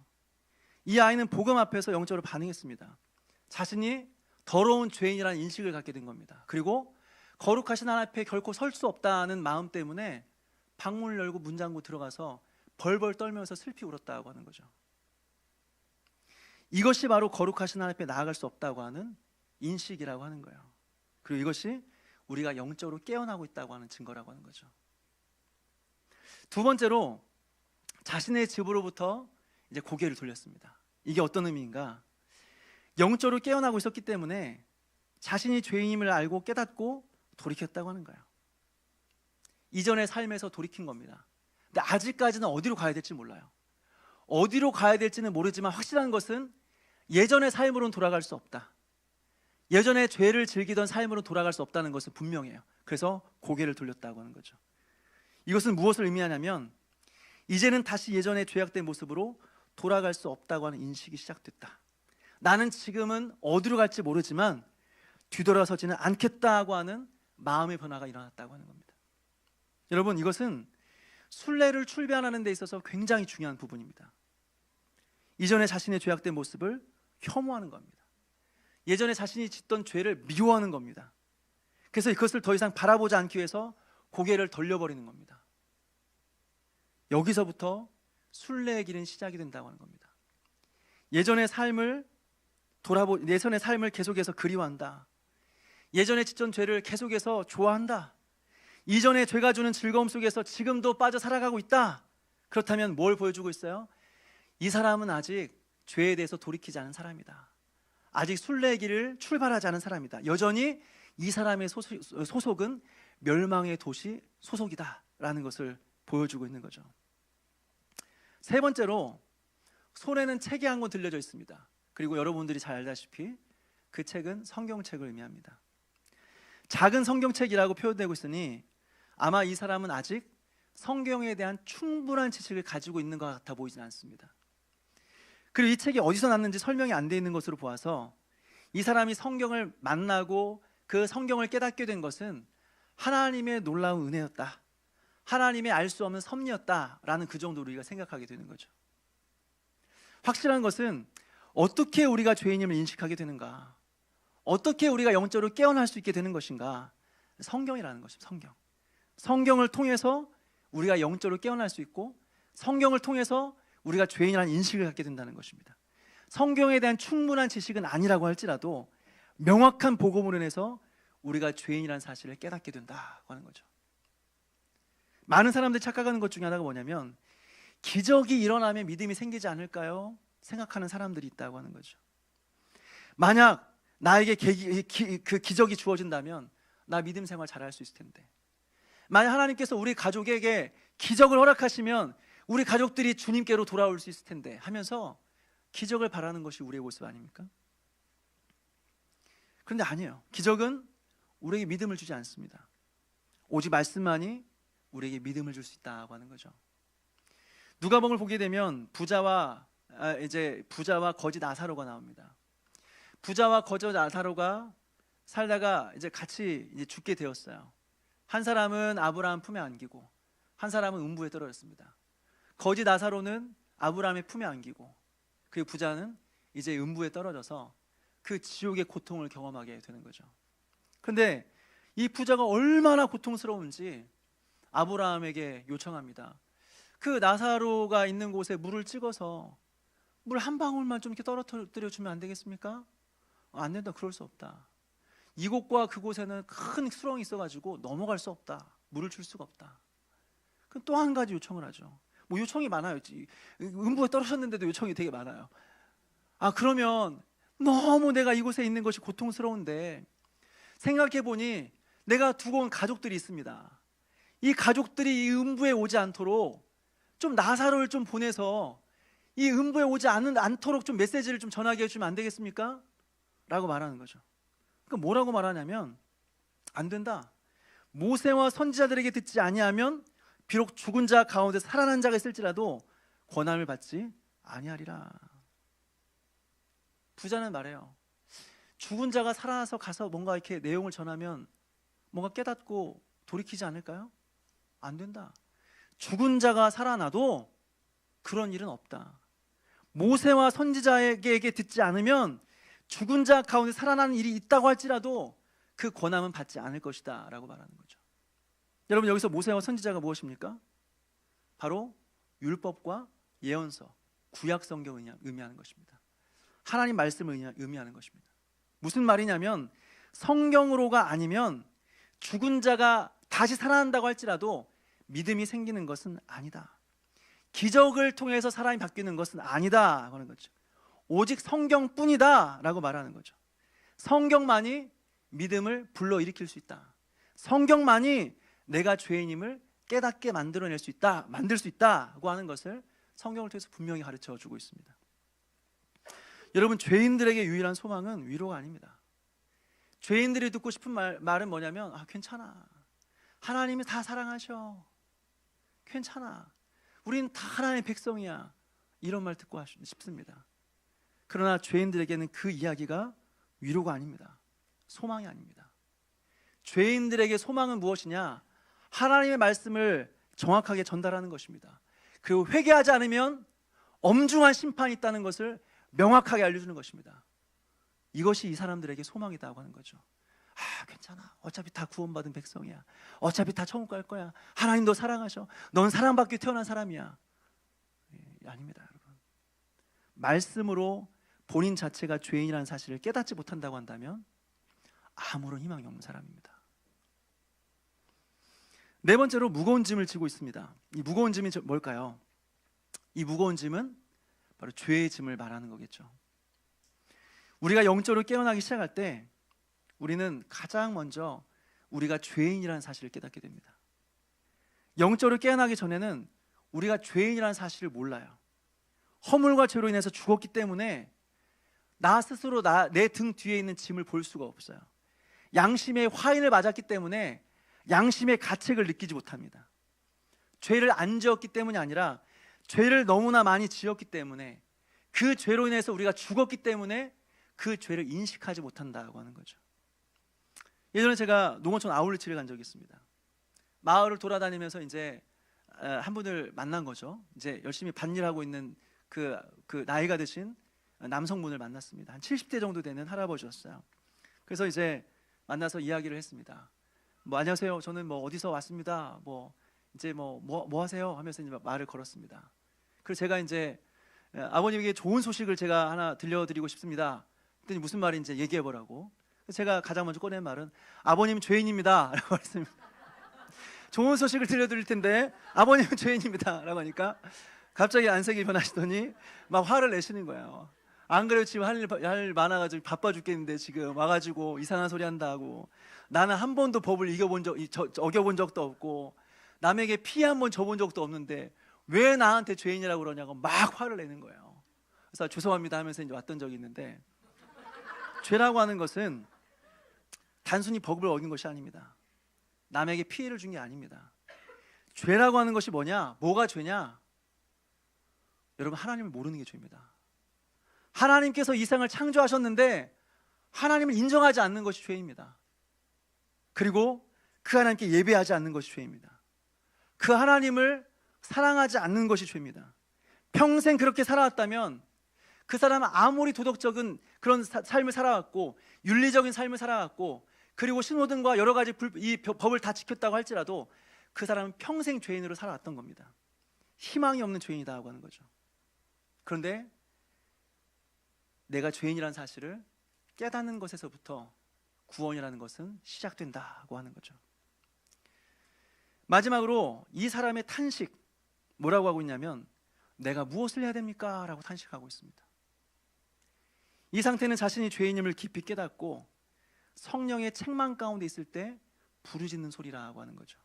이 아이는 복음 앞에서 영적으로 반응했습니다. 자신이 더러운 죄인이라는 인식을 갖게 된 겁니다. 그리고 거룩하신 하나님 앞에 결코 설 수 없다는 마음 때문에 방문을 열고 문 잠그고 들어가서 벌벌 떨면서 슬피 울었다고 하는 거죠. 이것이 바로 거룩하신 하나님 앞에 나아갈 수 없다고 하는 인식이라고 하는 거예요. 그리고 이것이 우리가 영적으로 깨어나고 있다고 하는 증거라고 하는 거죠. 두 번째로, 자신의 집으로부터 이제 고개를 돌렸습니다. 이게 어떤 의미인가? 영적으로 깨어나고 있었기 때문에 자신이 죄인임을 알고 깨닫고 돌이켰다고 하는 거예요. 이전의 삶에서 돌이킨 겁니다. 근데 아직까지는 어디로 가야 될지 몰라요. 어디로 가야 될지는 모르지만 확실한 것은 예전의 삶으로는 돌아갈 수 없다. 예전에 죄를 즐기던 삶으로 돌아갈 수 없다는 것은 분명해요. 그래서 고개를 돌렸다고 하는 거죠. 이것은 무엇을 의미하냐면, 이제는 다시 예전의 죄악된 모습으로 돌아갈 수 없다고 하는 인식이 시작됐다. 나는 지금은 어디로 갈지 모르지만 뒤돌아서지는 않겠다고 하는 마음의 변화가 일어났다고 하는 겁니다. 여러분, 이것은 순례를 출발하는 데 있어서 굉장히 중요한 부분입니다. 이전에 자신의 죄악된 모습을 혐오하는 겁니다. 예전에 자신이 짓던 죄를 미워하는 겁니다. 그래서 그것을 더 이상 바라보지 않기 위해서 고개를 돌려버리는 겁니다. 여기서부터 순례의 길은 시작이 된다고 하는 겁니다. 예전의 삶을 계속해서 그리워한다. 예전에 짓던 죄를 계속해서 좋아한다. 이전에 죄가 주는 즐거움 속에서 지금도 빠져 살아가고 있다. 그렇다면 뭘 보여주고 있어요? 이 사람은 아직 죄에 대해서 돌이키지 않은 사람이다. 아직 순례의 길을 출발하지 않은 사람이다. 여전히 이 사람의 소속은 멸망의 도시 소속이다 라는 것을 보여주고 있는 거죠. 세 번째로, 손에는 책이 한 권 들려져 있습니다. 그리고 여러분들이 잘 알다시피 그 책은 성경책을 의미합니다. 작은 성경책이라고 표현되고 있으니 아마 이 사람은 아직 성경에 대한 충분한 지식을 가지고 있는 것 같아 보이진 않습니다. 그리고 이 책이 어디서 났는지 설명이 안 돼 있는 것으로 보아서 이 사람이 성경을 만나고 그 성경을 깨닫게 된 것은 하나님의 놀라운 은혜였다, 하나님의 알 수 없는 섭리였다라는 그 정도로 우리가 생각하게 되는 거죠. 확실한 것은 어떻게 우리가 죄인임을 인식하게 되는가, 어떻게 우리가 영적으로 깨어날 수 있게 되는 것인가? 성경이라는 것입니다. 성경을 통해서 우리가 영적으로 깨어날 수 있고, 성경을 통해서 우리가 죄인이라는 인식을 갖게 된다는 것입니다. 성경에 대한 충분한 지식은 아니라고 할지라도 명확한 복음으로 인해서 우리가 죄인이라는 사실을 깨닫게 된다고 하는 거죠. 많은 사람들이 착각하는 것 중에 하나가 뭐냐면, 기적이 일어나면 믿음이 생기지 않을까요? 생각하는 사람들이 있다고 하는 거죠. 만약 나에게 그 기적이 주어진다면 나 믿음 생활 잘할 수 있을 텐데, 만약 하나님께서 우리 가족에게 기적을 허락하시면 우리 가족들이 주님께로 돌아올 수 있을 텐데 하면서 기적을 바라는 것이 우리의 모습 아닙니까? 그런데 아니에요. 기적은 우리에게 믿음을 주지 않습니다. 오직 말씀만이 우리에게 믿음을 줄 수 있다고 하는 거죠. 누가복음을 보게 되면 부자와 거지 나사로가 나옵니다. 부자와 거지 나사로가 살다가 이제 같이 죽게 되었어요. 한 사람은 아브라함 품에 안기고 한 사람은 음부에 떨어졌습니다. 거지 나사로는 아브라함의 품에 안기고 그 부자는 이제 음부에 떨어져서 그 지옥의 고통을 경험하게 되는 거죠. 그런데 이 부자가 얼마나 고통스러운지 아브라함에게 요청합니다. 그 나사로가 있는 곳에 물을 찍어서 물 한 방울만 좀 이렇게 떨어뜨려 주면 안 되겠습니까? 안 된다. 그럴 수 없다. 이곳과 그곳에는 큰 수렁이 있어가지고 넘어갈 수 없다. 물을 줄 수가 없다. 그럼 또 한 가지 요청을 하죠. 뭐 요청이 많아요. 음부에 떨어졌는데도 요청이 되게 많아요. 그러면 너무 내가 이곳에 있는 것이 고통스러운데 생각해보니 내가 두고 온 가족들이 있습니다. 이 가족들이 이 음부에 오지 않도록 좀 나사로를 좀 보내서 이 음부에 오지 않도록 좀 메시지를 좀 전하게 해주면 안 되겠습니까? 라고 말하는 거죠. 그러니까 뭐라고 말하냐면 안 된다. 모세와 선지자들에게 듣지 아니하면 비록 죽은 자 가운데 살아난 자가 있을지라도 권함을 받지 아니하리라. 부자는 말해요. 죽은 자가 살아나서 가서 뭔가 이렇게 내용을 전하면 뭔가 깨닫고 돌이키지 않을까요? 안 된다. 죽은 자가 살아나도 그런 일은 없다. 모세와 선지자에게 듣지 않으면 죽은 자 가운데 살아나는 일이 있다고 할지라도 그 권함은 받지 않을 것이다 라고 말하는 거죠. 여러분, 여기서 모세와 선지자가 무엇입니까? 바로 율법과 예언서, 구약 성경을 의미하는 것입니다. 하나님 말씀을 의미하는 것입니다. 무슨 말이냐면 성경으로가 아니면 죽은 자가 다시 살아난다고 할지라도 믿음이 생기는 것은 아니다. 기적을 통해서 사람이 바뀌는 것은 아니다 하는 거죠. 오직 성경뿐이다 라고 말하는 거죠. 성경만이 믿음을 불러일으킬 수 있다. 성경만이 내가 죄인임을 깨닫게 만들 수 있다고 하는 것을 성경을 통해서 분명히 가르쳐 주고 있습니다. 여러분, 죄인들에게 유일한 소망은 위로가 아닙니다. 죄인들이 듣고 싶은 말은 뭐냐면 괜찮아. 하나님이 다 사랑하셔. 괜찮아. 우린 다 하나님의 백성이야. 이런 말 듣고 싶습니다. 그러나 죄인들에게는 그 이야기가 위로가 아닙니다. 소망이 아닙니다. 죄인들에게 소망은 무엇이냐? 하나님의 말씀을 정확하게 전달하는 것입니다. 그리고 회개하지 않으면 엄중한 심판이 있다는 것을 명확하게 알려주는 것입니다. 이것이 이 사람들에게 소망이라고 하는 거죠. 괜찮아. 어차피 다 구원받은 백성이야. 어차피 다 천국 갈 거야. 하나님도 사랑하셔. 넌 사랑받기 위해 태어난 사람이야. 아닙니다, 여러분. 말씀으로 본인 자체가 죄인이라는 사실을 깨닫지 못한다고 한다면 아무런 희망이 없는 사람입니다. 네 번째로 무거운 짐을 지고 있습니다. 이 무거운 짐이 뭘까요? 이 무거운 짐은 바로 죄의 짐을 말하는 거겠죠. 우리가 영적으로 깨어나기 시작할 때 우리는 가장 먼저 우리가 죄인이라는 사실을 깨닫게 됩니다. 영적으로 깨어나기 전에는 우리가 죄인이라는 사실을 몰라요. 허물과 죄로 인해서 죽었기 때문에 나 스스로 내 등 뒤에 있는 짐을 볼 수가 없어요. 양심의 화인을 맞았기 때문에 양심의 가책을 느끼지 못합니다. 죄를 안 지었기 때문이 아니라 죄를 너무나 많이 지었기 때문에, 그 죄로 인해서 우리가 죽었기 때문에 그 죄를 인식하지 못한다고 하는 거죠. 예전에 제가 농어촌 아울리치를 간 적이 있습니다. 마을을 돌아다니면서 이제 한 분을 만난 거죠. 이제 열심히 밭일하고 있는 그 나이가 드신 남성분을 만났습니다. 한 70대 정도 되는 할아버지였어요. 그래서 이제 만나서 이야기를 했습니다. 안녕하세요. 저는 어디서 왔습니다. 이제 뭐 하세요? 하면서 이제 말을 걸었습니다. 그래서 제가 이제 아버님에게 좋은 소식을 제가 하나 들려드리고 싶습니다. 그랬더니 무슨 말인지 얘기해 보라고. 제가 가장 먼저 꺼낸 말은 아버님 죄인입니다 라고 했습니다. 좋은 소식을 들려드릴 텐데 아버님은 죄인입니다 라고 하니까 갑자기 안색이 변하시더니 막 화를 내시는 거예요. 안 그래도 지금 할 많아가지고 바빠 죽겠는데 지금 와가지고 이상한 소리 한다고. 나는 한 번도 법을 어겨본 적도 없고 남에게 피해 한 번 줘본 적도 없는데 왜 나한테 죄인이라고 그러냐고 막 화를 내는 거예요. 그래서 죄송합니다 하면서 이제 왔던 적이 있는데, 죄라고 하는 것은 단순히 법을 어긴 것이 아닙니다. 남에게 피해를 준 게 아닙니다. 죄라고 하는 것이 뭐냐? 뭐가 죄냐? 여러분, 하나님을 모르는 게 죄입니다. 하나님께서 이 세상을 창조하셨는데 하나님을 인정하지 않는 것이 죄입니다. 그리고 그 하나님께 예배하지 않는 것이 죄입니다. 그 하나님을 사랑하지 않는 것이 죄입니다. 평생 그렇게 살아왔다면 그 사람은 아무리 도덕적인 그런 삶을 살아왔고 윤리적인 삶을 살아왔고 그리고 신호등과 여러 가지 이 법을 다 지켰다고 할지라도 그 사람은 평생 죄인으로 살아왔던 겁니다. 희망이 없는 죄인이라고 하는 거죠. 그런데 내가 죄인이라는 사실을 깨닫는 것에서부터 구원이라는 것은 시작된다고 하는 거죠. 마지막으로 이 사람의 탄식, 뭐라고 하고 있냐면 내가 무엇을 해야 됩니까? 라고 탄식하고 있습니다. 이 상태는 자신이 죄인임을 깊이 깨닫고 성령의 책망 가운데 있을 때 부르짖는 소리라고 하는 거죠.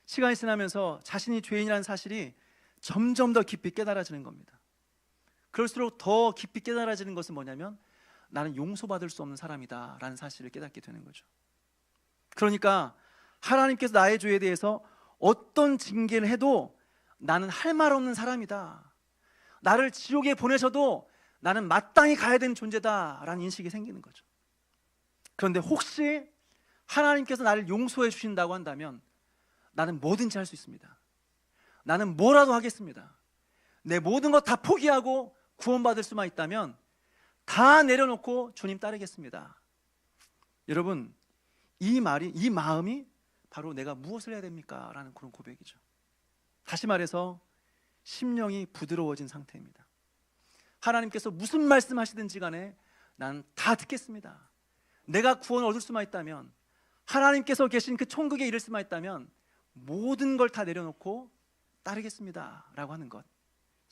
시간이 지나면서 자신이 죄인이라는 사실이 점점 더 깊이 깨달아지는 겁니다. 그럴수록 더 깊이 깨달아지는 것은 뭐냐면 나는 용서받을 수 없는 사람이다 라는 사실을 깨닫게 되는 거죠. 그러니까 하나님께서 나의 죄에 대해서 어떤 징계를 해도 나는 할 말 없는 사람이다, 나를 지옥에 보내셔도 나는 마땅히 가야 되는 존재다 라는 인식이 생기는 거죠. 그런데 혹시 하나님께서 나를 용서해 주신다고 한다면 나는 뭐든지 할 수 있습니다. 나는 뭐라도 하겠습니다. 내 모든 것 다 포기하고 구원받을 수만 있다면 다 내려놓고 주님 따르겠습니다. 여러분, 이 마음이 바로 내가 무엇을 해야 됩니까? 라는 그런 고백이죠. 다시 말해서 심령이 부드러워진 상태입니다. 하나님께서 무슨 말씀하시든지 간에 난 다 듣겠습니다. 내가 구원을 얻을 수만 있다면, 하나님께서 계신 그 천국에 이를 수만 있다면 모든 걸 다 내려놓고 따르겠습니다 라고 하는 것,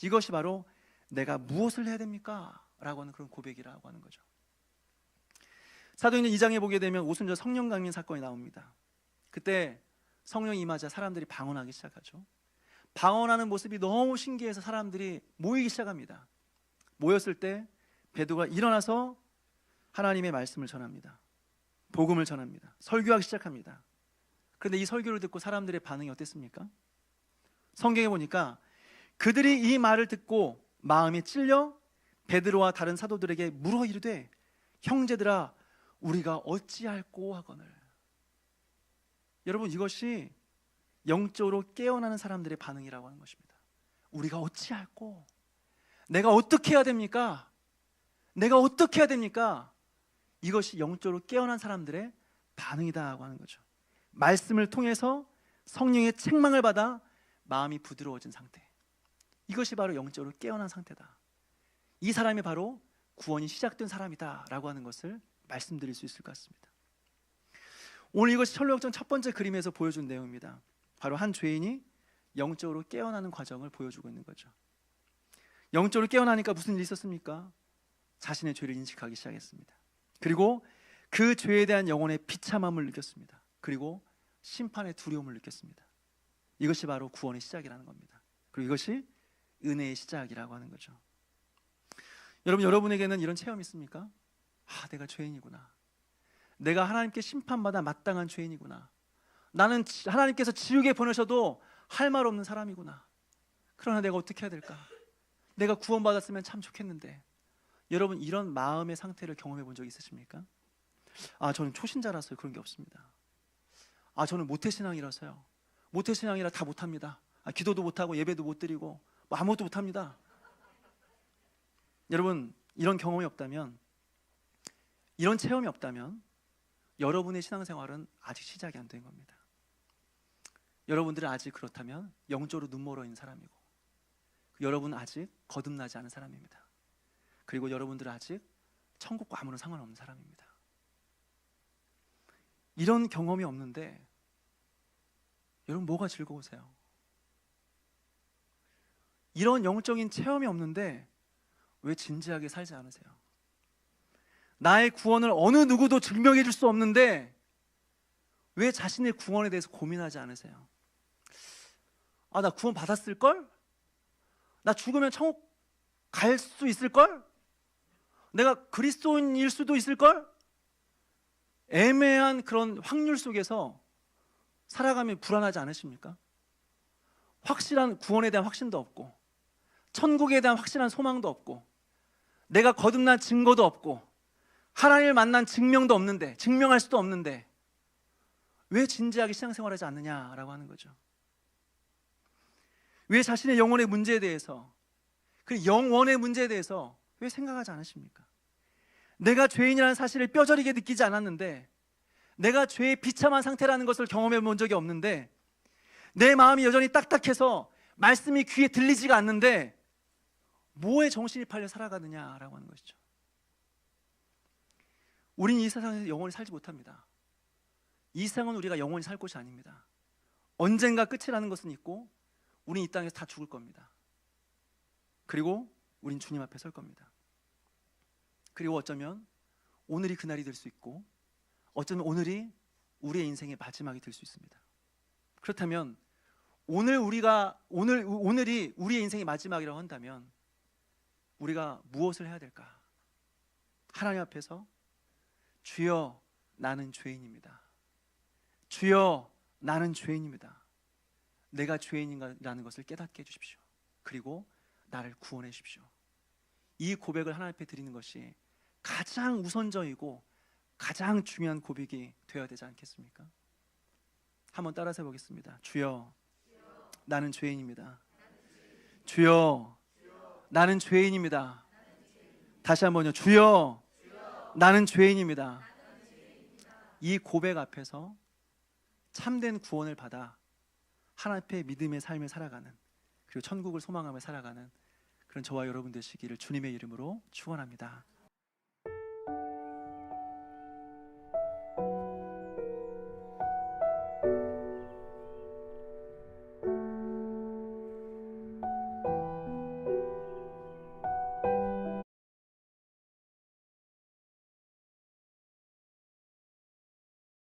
이것이 바로 내가 무엇을 해야 됩니까? 라고 하는 그런 고백이라고 하는 거죠. 사도행전 2장에 보게 되면 오순절 성령 강림 사건이 나옵니다. 그때 성령이 임하자 사람들이 방언하기 시작하죠. 방언하는 모습이 너무 신기해서 사람들이 모이기 시작합니다. 모였을 때 베드로가 일어나서 하나님의 말씀을 전합니다. 복음을 전합니다. 설교하기 시작합니다. 그런데 이 설교를 듣고 사람들의 반응이 어땠습니까? 성경에 보니까 그들이 이 말을 듣고 마음이 찔려 베드로와 다른 사도들에게 물어 이르되 형제들아 우리가 어찌할꼬 하거늘. 여러분, 이것이 영적으로 깨어나는 사람들의 반응이라고 하는 것입니다. 우리가 어찌할꼬, 내가 어떻게 해야 됩니까? 내가 어떻게 해야 됩니까? 이것이 영적으로 깨어난 사람들의 반응이다고 하는 거죠. 말씀을 통해서 성령의 책망을 받아 마음이 부드러워진 상태, 이것이 바로 영적으로 깨어난 상태다. 이 사람이 바로 구원이 시작된 사람이다 라고 하는 것을 말씀드릴 수 있을 것 같습니다. 오늘 이것이 철로역정 첫 번째 그림에서 보여준 내용입니다. 바로 한 죄인이 영적으로 깨어나는 과정을 보여주고 있는 거죠. 영적으로 깨어나니까 무슨 일이 있었습니까? 자신의 죄를 인식하기 시작했습니다. 그리고 그 죄에 대한 영혼의 비참함을 느꼈습니다. 그리고 심판의 두려움을 느꼈습니다. 이것이 바로 구원의 시작이라는 겁니다. 그리고 이것이 은혜의 시작이라고 하는 거죠. 여러분에게는 이런 체험이 있습니까? 내가 죄인이구나, 내가 하나님께 심판받아 마땅한 죄인이구나, 나는 하나님께서 지옥에 보내셔도 할 말 없는 사람이구나, 그러나 내가 어떻게 해야 될까? 내가 구원받았으면 참 좋겠는데. 여러분, 이런 마음의 상태를 경험해 본 적 있으십니까? 저는 초신자라서 그런 게 없습니다. 저는 모태신앙이라서요, 모태신앙이라 다 못합니다. 기도도 못하고 예배도 못 드리고 아무것도 못합니다. 여러분, 이런 경험이 없다면, 이런 체험이 없다면 여러분의 신앙생활은 아직 시작이 안 된 겁니다. 여러분들은 아직 그렇다면 영적으로 눈멀어 있는 사람이고, 여러분은 아직 거듭나지 않은 사람입니다. 그리고 여러분들은 아직 천국과 아무런 상관없는 사람입니다. 이런 경험이 없는데 여러분 뭐가 즐거우세요? 이런 영적인 체험이 없는데 왜 진지하게 살지 않으세요? 나의 구원을 어느 누구도 증명해 줄 수 없는데 왜 자신의 구원에 대해서 고민하지 않으세요? 아, 나 구원 받았을걸? 나 죽으면 천국 갈 수 있을걸? 내가 그리스도인일 수도 있을걸? 애매한 그런 확률 속에서 살아가면 불안하지 않으십니까? 확실한 구원에 대한 확신도 없고 천국에 대한 확실한 소망도 없고 내가 거듭난 증거도 없고 하나님을 만난 증명도 없는데, 증명할 수도 없는데 왜 진지하게 신앙생활하지 않느냐라고 하는 거죠. 왜 자신의 영혼의 문제에 대해서, 그 영원의 문제에 대해서 왜 생각하지 않으십니까? 내가 죄인이라는 사실을 뼈저리게 느끼지 않았는데, 내가 죄의 비참한 상태라는 것을 경험해 본 적이 없는데, 내 마음이 여전히 딱딱해서 말씀이 귀에 들리지가 않는데 뭐에 정신이 팔려 살아가느냐라고 하는 것이죠. 우린 이 세상에서 영원히 살지 못합니다. 이 세상은 우리가 영원히 살 곳이 아닙니다. 언젠가 끝이라는 것은 있고 우린 이 땅에서 다 죽을 겁니다. 그리고 우린 주님 앞에 설 겁니다. 그리고 어쩌면 오늘이 그날이 될 수 있고 어쩌면 오늘이 우리의 인생의 마지막이 될 수 있습니다. 그렇다면 오늘이 우리의 인생의 마지막이라고 한다면 우리가 무엇을 해야 될까? 하나님 앞에서 주여 나는 죄인입니다. 주여 나는 죄인입니다. 내가 죄인이라는 것을 깨닫게 해주십시오. 그리고 나를 구원해 주십시오. 이 고백을 하나님 앞에 드리는 것이 가장 우선적이고 가장 중요한 고백이 되어야 되지 않겠습니까? 한번 따라서 해보겠습니다. 주여 나는 죄인입니다. 주여 나는 죄인입니다. 다시 한번요. 주여 나는 죄인입니다. 이 고백 앞에서 참된 구원을 받아 하나님 앞에 믿음의 삶을 살아가는, 그리고 천국을 소망하며 살아가는 그런 저와 여러분 되시기를 주님의 이름으로 축원합니다.